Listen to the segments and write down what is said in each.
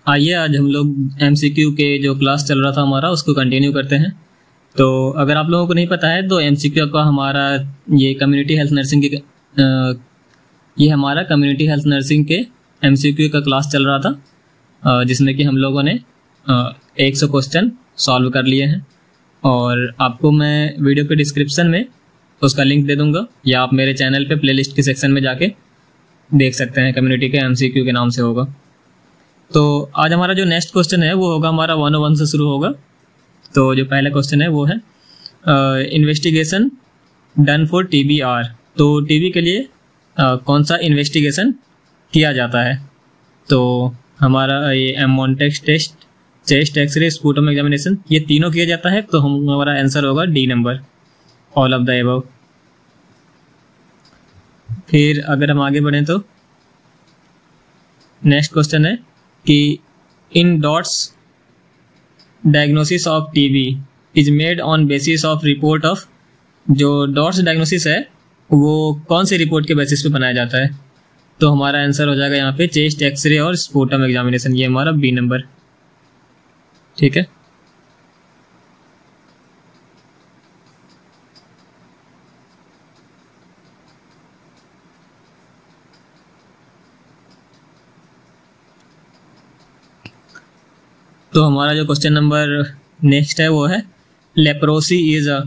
आइए आज हम लोग एमसीक्यू के जो क्लास चल रहा था हमारा उसको कंटिन्यू करते हैं। तो अगर आप लोगों को नहीं पता है तो एमसीक्यू का हमारा ये कम्युनिटी हेल्थ नर्सिंग के ये हमारा कम्युनिटी हेल्थ नर्सिंग के एमसीक्यू का क्लास चल रहा था, जिसमें कि हम लोगों ने 100 क्वेश्चन सॉल्व कर लिए हैं। और आपको मैं वीडियो के डिस्क्रिप्शन में उसका लिंक दे दूंगा, या आप मेरे चैनल पे प्लेलिस्ट के सेक्शन में जाके देख सकते हैं। कम्युनिटी के एमसीक्यू के नाम से होगा। तो आज हमारा जो नेक्स्ट क्वेश्चन है वो होगा हमारा 101 से शुरू होगा। तो जो पहला क्वेश्चन है वो है इन्वेस्टिगेशन डन फॉर TBR। तो टीबी के लिए कौन सा इन्वेस्टिगेशन किया जाता है? तो हमारा ये Mantoux test, chest x ray, sputum examination, ये तीनों किया जाता है। तो हमारा आंसर होगा D number, all of the above. फिर अगर हम आगे बढ़ें तो नेक्स्ट क्वेश्चन है कि in DOTS diagnosis of TB is made on basis of report of. जो डॉट्स डायग्नोसिस है वो कौन सी रिपोर्ट के बेसिस पे बनाया जाता है? तो हमारा आंसर हो जाएगा यहाँ पे चेस्ट एक्सरे और स्पूटम एग्जामिनेशन, ये हमारा बी नंबर। ठीक है, तो हमारा जो क्वेश्चन नंबर नेक्स्ट है वो है लेप्रोसी इज अ।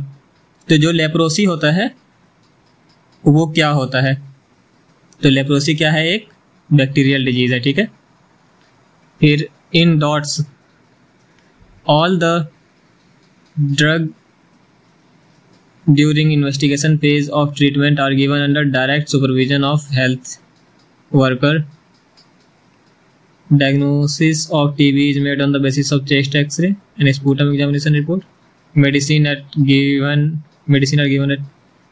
तो जो लेप्रोसी होता है वो क्या होता है? तो लेप्रोसी क्या है? एक बैक्टीरियल डिजीज है। ठीक है, फिर in DOTS all the drug during investigation phase of treatment are given under direct supervision of health worker. Diagnosis of TB is made on the basis of chest X-ray and sputum examination report. Medicine are given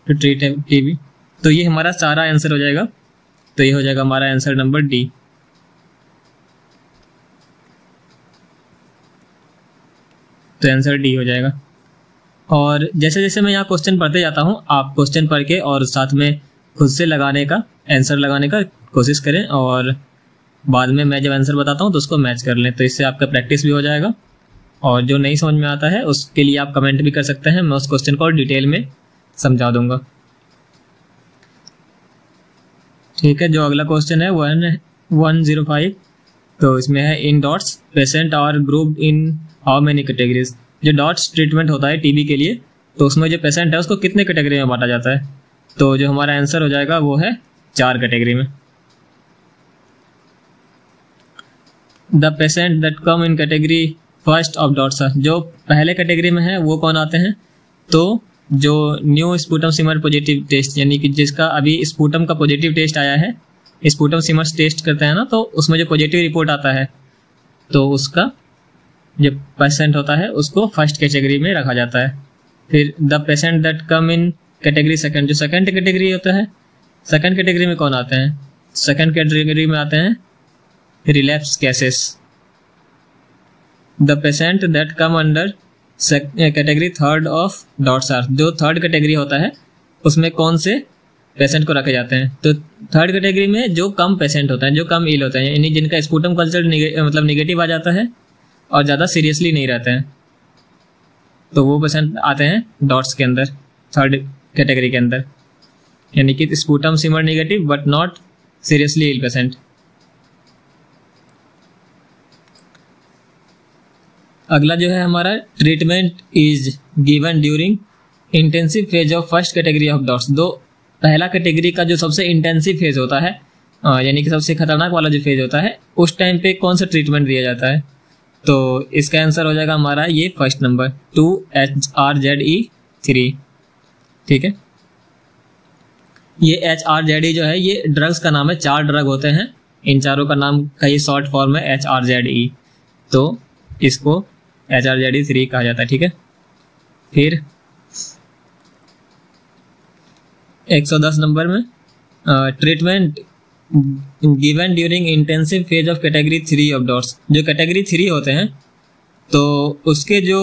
to treat TB। तो ये हमारा सारा answer हो जाएगा। तो ये हो जाएगा हमारा आंसर नंबर डी। तो आंसर डी हो जाएगा। और जैसे जैसे मैं यहाँ क्वेश्चन पढ़ते जाता हूँ, आप क्वेश्चन पढ़ के और साथ में खुद से लगाने का, आंसर लगाने का कोशिश करें, और बाद में मैं जब आंसर बताता हूँ तो उसको मैच कर लें। तो इससे आपका प्रैक्टिस भी हो जाएगा। और जो नहीं समझ में आता है उसके लिए आप कमेंट भी कर सकते हैं, मैं उस क्वेश्चन को और डिटेल में समझा दूंगा। ठीक है, जो अगला क्वेश्चन है 105। तो इसमें है in DOTS patient are grouped in how many categories. जो डॉट्स ट्रीटमेंट होता है टीबी के लिए, तो उसमें जो पेशेंट है उसको कितने कैटेगरी में बांटा जाता है? तो जो हमारा आंसर हो जाएगा वो है 4 कैटेगरी में। The patient that come in category first of DOTS are. जो पहले कैटेगरी में है वो कौन आते हैं? तो जो न्यू स्पूटम सिमर पॉजिटिव टेस्ट, यानी कि जिसका अभी स्पूटम का पॉजिटिव टेस्ट आया है, स्पूटम सिमर टेस्ट करते हैं ना, तो उसमें जो पॉजिटिव रिपोर्ट आता है तो उसका जो पेशेंट होता है उसको फर्स्ट कैटेगरी में रखा जाता है। फिर the patient that come in category second, जो सेकंड कैटेगरी होता है, सेकंड कैटेगरी में कौन आते हैं? सेकंड कैटेगरी में आते हैं relapse cases. The patient that come under category third of DOTS are. जो थर्ड कैटेगरी होता है उसमें कौन से पेशेंट को रखे जाते हैं? तो थर्ड कैटेगरी में जो कम पेशेंट होता है, जो कम इल होता है, यानी जिनका स्पूटम कल्चर मतलब निगेटिव आ जाता है और ज़्यादा सीरियसली नहीं रहते हैं, तो वो पेशेंट आते हैं डॉट्स के अंदर, थर्ड कैटेगरी के अंदर, यानी कि sputum smear negative but not seriously ill patient. अगला जो है हमारा treatment is given during intensive phase of first category of DOTS. दो पहला कैटेगरी का जो सबसे इंटेंसिव फेज होता है, यानी कि सबसे खतरनाक वाला जो फेज होता है, उस टाइम पे कौन सा ट्रीटमेंट दिया जाता है? तो इसका आंसर हो जाएगा हमारा ये फर्स्ट नंबर 2HRZE3। ठीक है, ये HRZE जो है ये ड्रग्स का नाम है। 4 ड्रग होते हैं, इन चारों का नाम का ये शॉर्ट फॉर्म है HRZE। तो इसको HRZE3 कहा जाता है। ठीक है, फिर 110 नंबर में treatment given during intensive phase of category 3 of dots. जो कैटेगरी 3 होते हैं तो उसके जो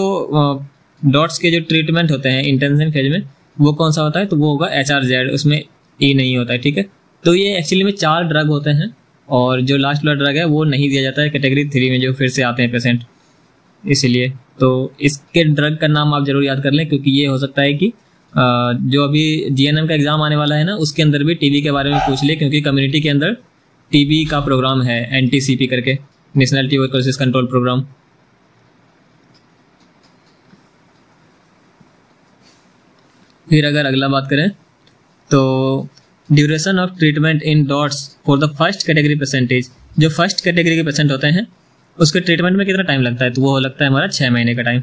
डॉट्स के जो ट्रीटमेंट होते हैं इंटेंसिव फेज में, वो कौन सा होता है? तो वो होगा HRZ, उसमें E नहीं होता है। ठीक है, तो ये एक्चुअली में 4 ड्रग होते हैं और जो लास्ट वाला ड्रग है वो नहीं दिया जाता है कैटेगरी 3 में जो फिर से आते हैं पेशेंट, इसलिए तो इसके ड्रग का नाम आप जरूर याद कर लें, क्योंकि ये हो सकता है कि जो अभी जीएनएम का एग्जाम आने वाला है ना, उसके अंदर भी टीबी के बारे में पूछ ले, क्योंकि कम्युनिटी के अंदर टीबी का प्रोग्राम है एनटीसीपी करके, नेशनल ट्यूबरकुलोसिस कंट्रोल प्रोग्राम। फिर अगर अगला बात करें तो duration of treatment in dots for the first category percentage, जो फर्स्ट कैटेगरी के पेशेंट होते हैं उसके ट्रीटमेंट में कितना टाइम लगता है, तो वो लगता है हमारा 6 महीने का टाइम।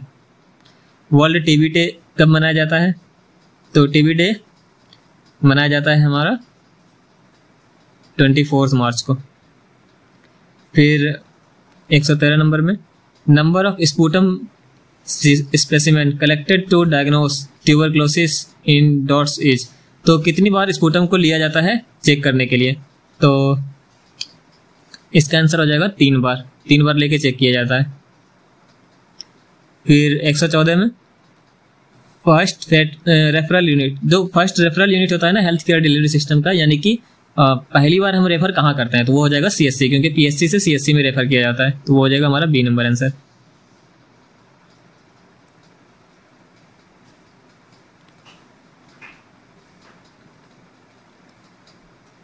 वर्ल्ड टीबी डे कब मनाया जाता है, तो टीबी डे मनाया जाता है हमारा 24 मार्च को। फिर 113 नंबर में number of sputum specimen collected to diagnose tuberculosis in DOTS is, तो कितनी बार स्पूटम को लिया जाता है चेक करने के लिए, तो इसका आंसर हो जाएगा 3 बार, 3 बार लेके चेक किया जाता है। फिर 114 में फर्स्ट रेफरल यूनिट, जो फर्स्ट रेफरल यूनिट होता है ना हेल्थ केयर डिलीवरी सिस्टम का, यानी कि पहली बार हम रेफर कहाँ करते हैं, तो वो हो जाएगा सीएससी, क्योंकि पीएससी से सीएससी में रेफर किया जाता है, तो वो हो जाएगा हमारा बी नंबर आंसर।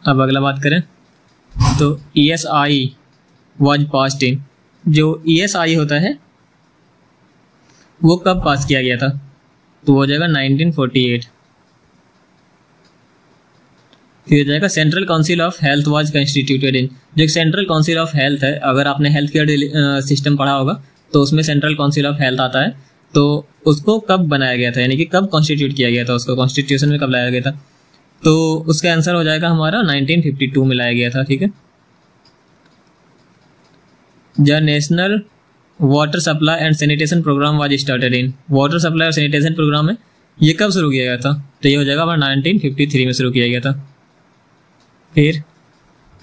अब अगला बात करें तो ESI वाज पास्ड इन, जो ESI होता है वो कब पास किया गया था, तो वो हो जाएगा 1948। फिर हो जाएगा central council of health was constituted in, जो सेंट्रल काउंसिल ऑफ हेल्थ है, अगर आपने हेल्थ केयर सिस्टम पढ़ा होगा तो उसमें सेंट्रल काउंसिल ऑफ हेल्थ आता है, तो उसको कब बनाया गया था, यानी कि कब कॉन्स्टिट्यूट किया गया था, उसको कॉन्स्टिट्यूशन में कब लाया गया था, तो उसका आंसर हो जाएगा हमारा 1952 में लाया गया था। ठीक है। The national water supply and sanitation program was started in, water supply और सैनिटेशन प्रोग्राम है ये कब शुरू किया गया था, तो ये हो जाएगा हमारा 1953 में शुरू किया गया था। फिर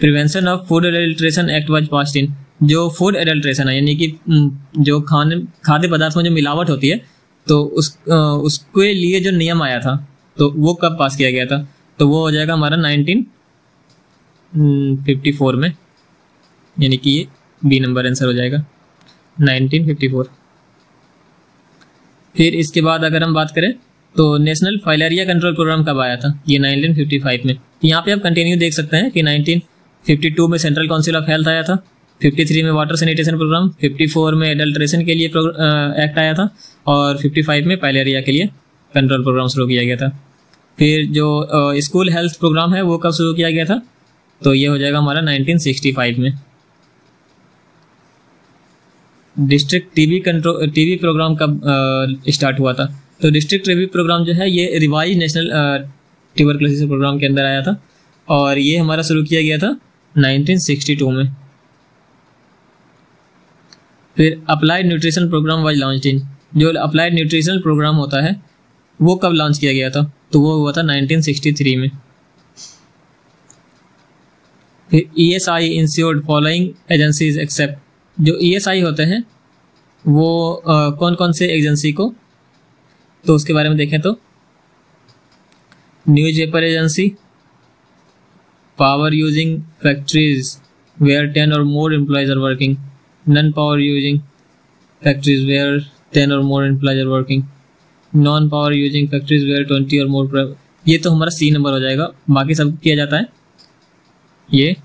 prevention of food adulteration act was passed in, जो फूड एडल्ट्रेशन है, यानी कि जो खाद्य पदार्थ में जो मिलावट होती है, तो उसके लिए जो नियम आया था तो वो कब पास किया गया था, तो वो हो जाएगा हमारा 1954 में, यानी कि ये बी नंबर आंसर हो जाएगा 1954। फिर इसके बाद अगर हम बात करें तो नेशनल फाइलेरिया कंट्रोल प्रोग्राम कब आया था, ये 1955 में। यहाँ पे आप कंटिन्यू देख सकते हैं कि 1952 में सेंट्रल काउंसिल ऑफ हेल्थ आया था, 53 में वाटर सैनिटेशन प्रोग्राम, 54 में एडल्ट्रेशन के लिए एक्ट आया था, और 55 में फाइलेरिया के लिए कंट्रोल प्रोग्राम शुरू किया गया था। फिर जो स्कूल हेल्थ प्रोग्राम है वो कब शुरू किया गया था, तो ये हो जाएगा हमारा 1965 में। डिस्ट्रिक्ट टीबी प्रोग्राम कब स्टार्ट हुआ था, तो डिस्ट्रिक्ट टीबी प्रोग्राम जो है ये रिवाइज नेशनल ट्यूबरकुलोसिस प्रोग्राम के अंदर आया था, और ये हमारा शुरू किया गया था 1962 में। फिर applied nutrition program was launched in, जो अप्लाइड न्यूट्रिशनल प्रोग्राम होता है वो कब लॉन्च किया गया था, तो वो हुआ था 1963 में। फिर ESI insured following agencies except, जो ESI होते हैं वो कौन कौन से एजेंसी को, तो उसके बारे में देखें तो newspaper agency, power using factories where 10 और more employees are working, non power using factories where 10 और more employees are working, non power using factories where 20 और मोर, ये तो हमारा सी नंबर हो जाएगा, बाकी सब किया जाता है, ये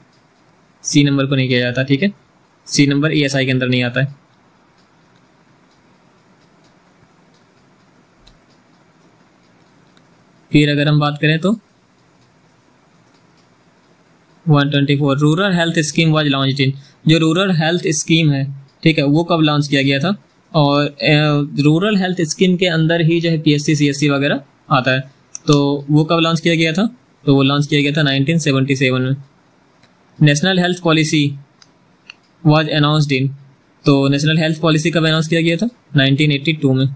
सी नंबर को नहीं किया जाता। ठीक है, सी नंबर ESI के अंदर नहीं आता है। फिर अगर हम बात करें तो 124 rural health scheme was launched in, जो रूरल हेल्थ स्कीम है, ठीक है, वो कब लॉन्च किया गया था, और रूरल हेल्थ स्कीम के अंदर ही जो है PSC CSC वगैरह आता है, तो वो कब लॉन्च किया गया था, तो वो लॉन्च किया गया था 1977 में। National health policy was announced in, तो नेशनल हेल्थ पॉलिसी कब अनाउंस किया गया था, 1982 में।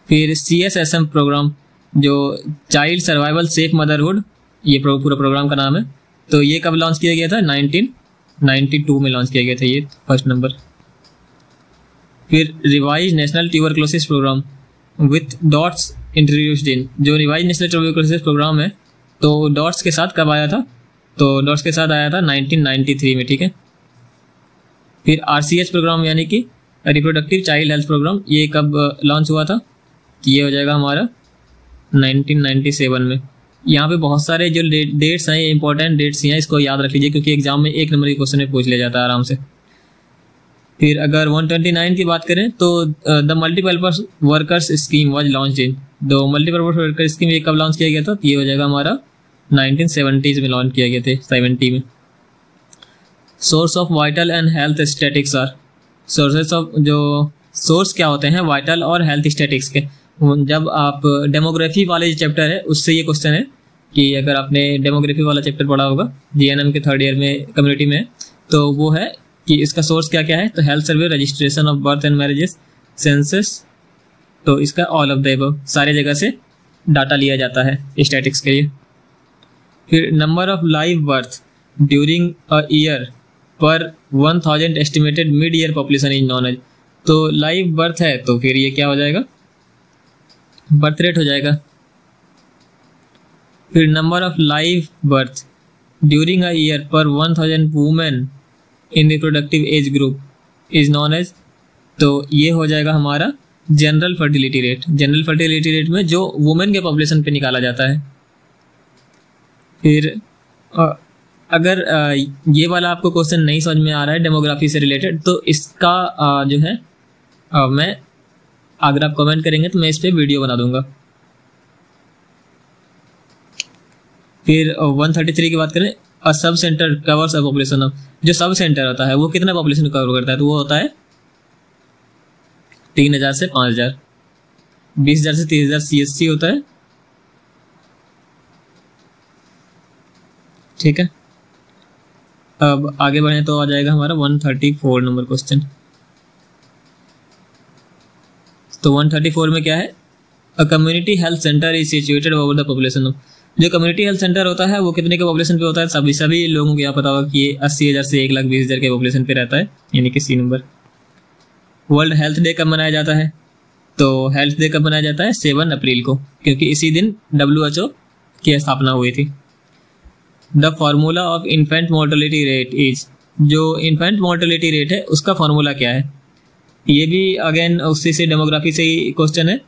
फिर CSSM प्रोग्राम, जो चाइल्ड सर्वाइवल सेफ मदरहुड, ये पूरा प्रोग्राम का नाम है, तो ये कब लॉन्च किया गया था, 1992 में लॉन्च किया गया था, ये फर्स्ट नंबर। फिर revise national tuberculosis program with DOTS introduced in, जो रिवाइज नेशनल ट्यूबरकुलोसिस प्रोग्राम है तो डॉट्स के साथ कब आया था, तो डॉट्स के साथ आया था 1993 में, ठीक है। फिर RCH प्रोग्राम यानी कि रिप्रोडक्टिव चाइल्ड हेल्थ प्रोग्राम, ये कब लॉन्च हुआ था? ये हो जाएगा हमारा 1997 में। यहाँ पे बहुत सारे जो डेट्स हैं, इंपॉर्टेंट डेट्स हैं, इसको याद रख लीजिए क्योंकि एग्जाम में 1 नंबर के क्वेश्चन में पूछ लिया जाता है आराम से। फिर अगर 129 की बात करें तो the multipurpose workers scheme was launched इन, दो मल्टीपर्पज वर्कर स्कीम ये कब लॉन्च किया गया था? ये हो जाएगा हमारा 1970s में लॉन्च किया गया थे, 70 में। Source of vital and health statics are, sources of, जो सोर्स क्या होते हैं वाइटल और हेल्थ स्टैटिक्स के, जब आप डेमोग्राफी वाले चैप्टर है उससे ये क्वेश्चन है कि अगर आपने डेमोग्राफी वाला चैप्टर पढ़ा होगा GNM के 3rd ईयर में कम्युनिटी में, तो वो है कि इसका सोर्स क्या क्या है, तो health survey, registration of birth and marriages, census, तो इसका ऑल ऑफ द अबव, सारे जगह से डाटा लिया जाता है स्टैटिक्स के लिए। फिर number of live birth during a year per 1000 estimated mid year population is known as, तो लाइव बर्थ है तो फिर ये क्या हो जाएगा, बर्थ रेट हो जाएगा। फिर number of live birth during a year per 1000 women in reproductive age group is known as, तो ये हो जाएगा हमारा general fertility rate. General fertility rate में जो वुमेन के पॉपुलेशन पे निकाला जाता है। फिर अगर ये वाला आपको क्वेश्चन नहीं समझ में आ रहा है डेमोग्राफी से रिलेटेड, तो इसका जो है मैं, अगर आप कमेंट करेंगे तो मैं इस पे वीडियो बना दूंगा। फिर 133 की बात करें, a sub centre covers a population of, जो सब सेंटर होता है वो कितना पॉपुलेशन कवर करता है, तो वो होता है 3000 से 5000, 20000 से 30000 CSC होता है, ठीक है। अब आगे बढ़े तो आ जाएगा हमारा 134 नंबर क्वेश्चन। तो 134 में क्या है, a community health centre is situated over the population of, जो कम्युनिटी हेल्थ सेंटर होता है वो कितने के पॉपुलेशन पे होता है, सभी लोगों को यहाँ पता होगा कि ये 80,000 से 1,20,000 के पॉपुलेशन पे रहता है, यानी कि C number. World health day कब मनाया जाता है, तो हेल्थ डे कब मनाया जाता है, 7 अप्रैल को, क्योंकि इसी दिन WHO की स्थापना हुई थी। The formula of infant mortality rate is, जो इन्फेंट मोर्टेलिटी रेट है उसका फार्मूला क्या है, ये भी अगेन उसी से डेमोग्राफी से ही क्वेश्चन है,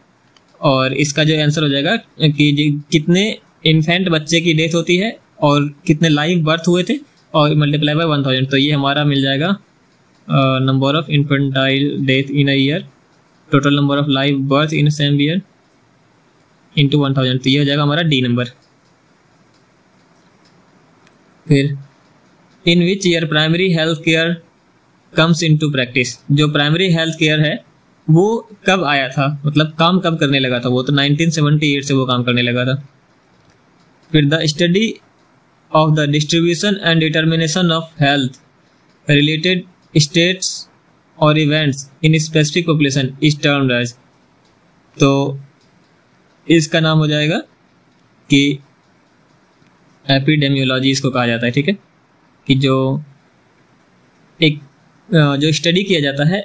और इसका जो आंसर हो जाएगा कि कितने इन्फेंट बच्चे की डेथ होती है और कितने लाइव बर्थ हुए थे और मल्टीप्लाई बाय 1000, तो ये हमारा मिल जाएगा number of infantile death in a year, total number of live birth in same year into 1000, तो ये हो जाएगा हमारा D नंबर। फिर in which year primary health care comes into practice, जो प्राइमरी हेल्थ केयर है वो कब आया था, मतलब काम कब करने लगा था, वो तो 1978 से वो काम करने लगा था। फिर the study of the distribution and determination of health related states और events in specific population is termed as, तो इसका नाम हो जाएगा कि एपिडेमियोलॉजी इसको कहा जाता है, ठीक है। कि जो एक जो स्टडी किया जाता है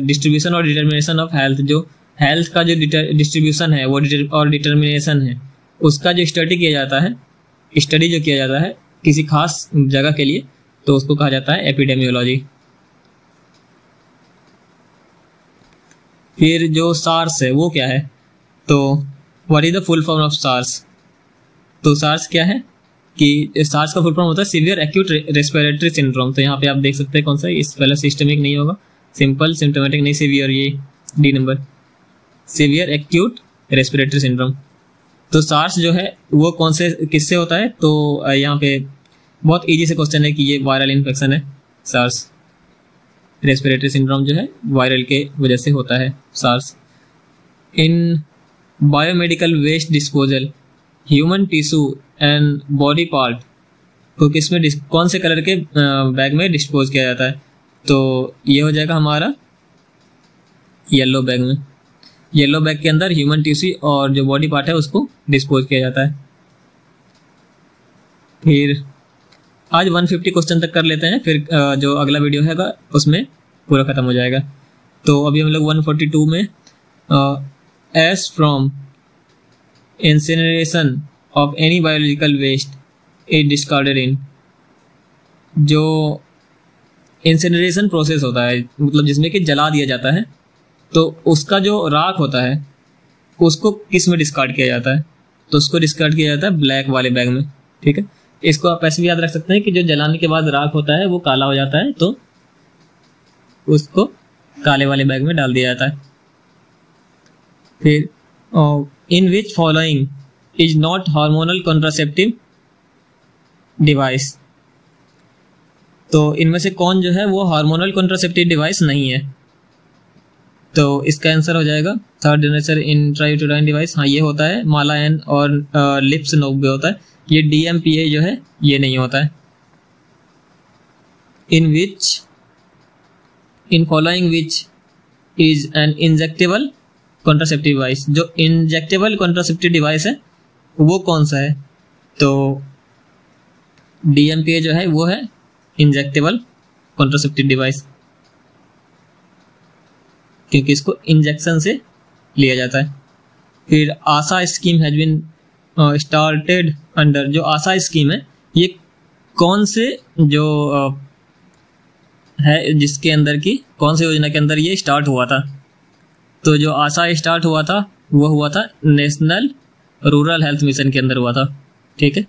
डिस्ट्रीब्यूशन और डिटर्मिनेशन ऑफ हेल्थ, जो हेल्थ का जो डिस्ट्रीब्यूशन है वो और डिटर्मिनेशन है उसका जो स्टडी किया जाता है, स्टडी जो किया जाता है किसी खास जगह के लिए, तो उसको कहा जाता है एपिडेमियोलॉजी। फिर जो सार्स है वो क्या है, तो what is the full form of SARS, तो सार्स क्या है कि सार्स का फुल फॉर्म होता है सीवियर एक्यूट रेस्पिरेटरी सिंड्रोम, तो यहाँ पे आप देख सकते हैं कौन सा, इस पहले सिस्टमिक नहीं होगा, सिंपल सिम्टोमेटिक नहीं, सीवियर, ये D number, severe acute respiratory syndrome. तो सार्स जो है वो कौन से किससे होता है, तो यहाँ पे बहुत इजी से क्वेश्चन है कि ये वायरल इन्फेक्शन है, सार्स रेस्पिरेटरी सिंड्रोम जो है वायरल के वजह से होता है SARS. In biomedical waste disposal human tissue and body part को किसमें कौन से कलर के बैग में डिस्पोज किया जाता है, तो ये हो जाएगा हमारा येलो बैग में, येलो बैग के अंदर ह्यूमन टिश्यू और जो बॉडी पार्ट है उसको डिस्पोज किया जाता है। फिर आज 150 क्वेश्चन तक कर लेते हैं, फिर जो अगला वीडियो है उसमें पूरा खत्म हो जाएगा। तो अभी हम लोग 142 में ash from incineration of any biological waste is discarded in, जो इंसिनरेशन प्रोसेस होता है, मतलब जिसमें कि जला दिया जाता है, तो उसका जो राख होता है उसको किस में डिस्कार्ड किया जाता है? तो उसको डिस्कार्ड किया जाता है ब्लैक वाले बैग में। ठीक है, इसको आप ऐसे भी याद रख सकते हैं कि जो जलाने के बाद राख होता है वो काला हो जाता है, तो उसको काले वाले बैग में डाल दिया जाता है। फिर in which following is not hormonal contraceptive device, तो इनमें से कौन जो है वो हार्मोनल कॉन्ट्रासेप्टिव डिवाइस नहीं है? तो इसका आंसर हो जाएगा थर्ड जनरेशन इंट्रायूटेराइन डिवाइस। हाँ, ये होता है माला एन और लिप्स नोब भी होता है। ये DMPA जो है ये नहीं होता है। In following which is an injectable contraceptive device, जो इंजेक्टेबल कॉन्ट्रासेप्टिव डिवाइस है वो कौन सा है? तो DMPA जो है वो है इंजेक्टेबल कॉन्ट्रासेप्टिव डिवाइस, क्योंकि इसको इंजेक्शन से लिया जाता है। फिर ASHA scheme has been started under, जो आशा स्कीम है ये कौन से जो है जिसके अंदर की कौन सी योजना के अंदर ये स्टार्ट हुआ था? तो जो आशा स्टार्ट हुआ था वो हुआ था नेशनल रूरल हेल्थ मिशन के अंदर हुआ था। ठीक है,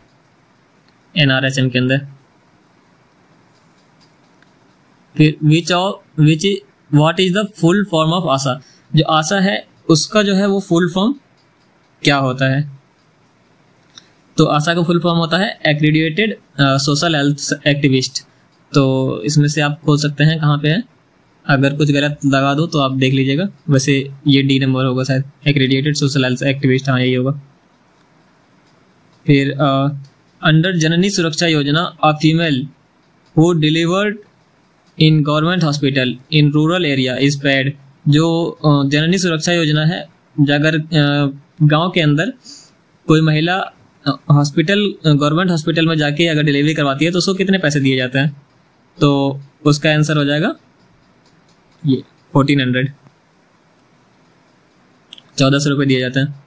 NRHM के अंदर। फिर what is the full form of ASHA, जो आशा है उसका जो है वो फुल फॉर्म क्या होता है? तो आशा का फुल फॉर्म होता है एक्रीडिएटेड सोशल हेल्थ एक्टिविस्ट। तो इसमें से आप खोज सकते हैं कहाँ पे है, अगर कुछ गलत लगा दो तो आप देख लीजिएगा। वैसे ये D नंबर होगा शायद, एक्रीडिएटेड सोशल हेल्थ एक्टिविस्ट, हाँ यही होगा। फिर अंडर जननी सुरक्षा योजना a female who delivered in government hospital in rural area is paid, जो जननी सुरक्षा योजना है, अगर गांव के अंदर कोई महिला हॉस्पिटल गवर्नमेंट हॉस्पिटल में जाके अगर डिलीवरी करवाती है तो उसको कितने पैसे दिए जाते हैं? तो उसका आंसर हो जाएगा ये 1400, 1400 रुपये दिए जाते हैं।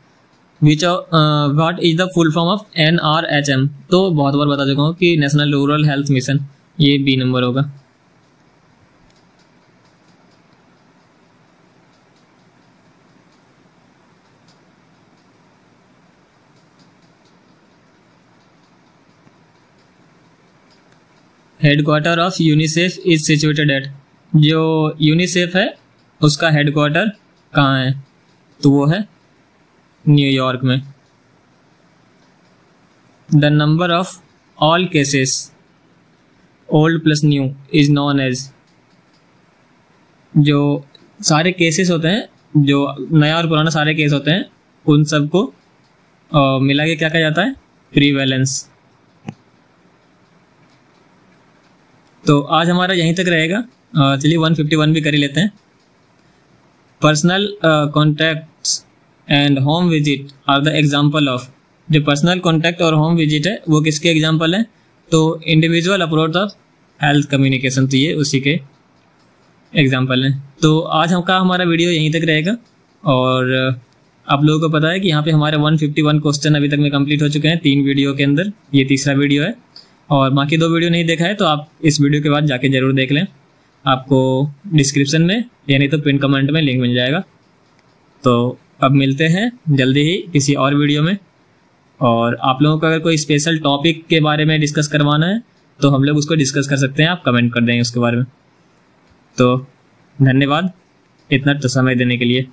What is the full form of NRHM, तो बहुत बार बता चुका हूँ कि नेशनल रूरल हेल्थ मिशन, ये B नंबर होगा। Headquarter of UNICEF is situated at, जो यूनिसेफ है उसका हेडक्वार्टर कहाँ है? तो वो है न्यूयॉर्क में। The number of all cases old plus new is known as, जो सारे केसेस होते हैं, जो नया और पुराना सारे केस होते हैं, उन सबको मिला के क्या कहा जाता है? प्रीवेलेंस। तो आज हमारा यहीं तक रहेगा। चलिए 151 भी कर ही लेते हैं। Personal contacts and home visit are the example of, जो पर्सनल कॉन्टैक्ट और होम विजिट है वो किसके एग्जाम्पल हैं? तो individual approach of health communication, तो ये उसी के एग्जाम्पल हैं। तो आज हमारा वीडियो यहीं तक रहेगा। और आप लोगों को पता है कि यहाँ पे हमारे 151 क्वेश्चन अभी तक में कंप्लीट हो चुके हैं 3 वीडियो के अंदर, ये तीसरा वीडियो है। और बाकी 2 वीडियो नहीं देखा है तो आप इस वीडियो के बाद जाके ज़रूर देख लें, आपको डिस्क्रिप्शन में या नहीं तो पिन कमेंट में लिंक मिल जाएगा। तो अब मिलते हैं जल्दी ही किसी और वीडियो में। और आप लोगों को अगर कोई स्पेशल टॉपिक के बारे में डिस्कस करवाना है तो हम लोग उसको डिस्कस कर सकते हैं, आप कमेंट कर देंगे उसके बारे में। तो धन्यवाद इतना समय देने के लिए।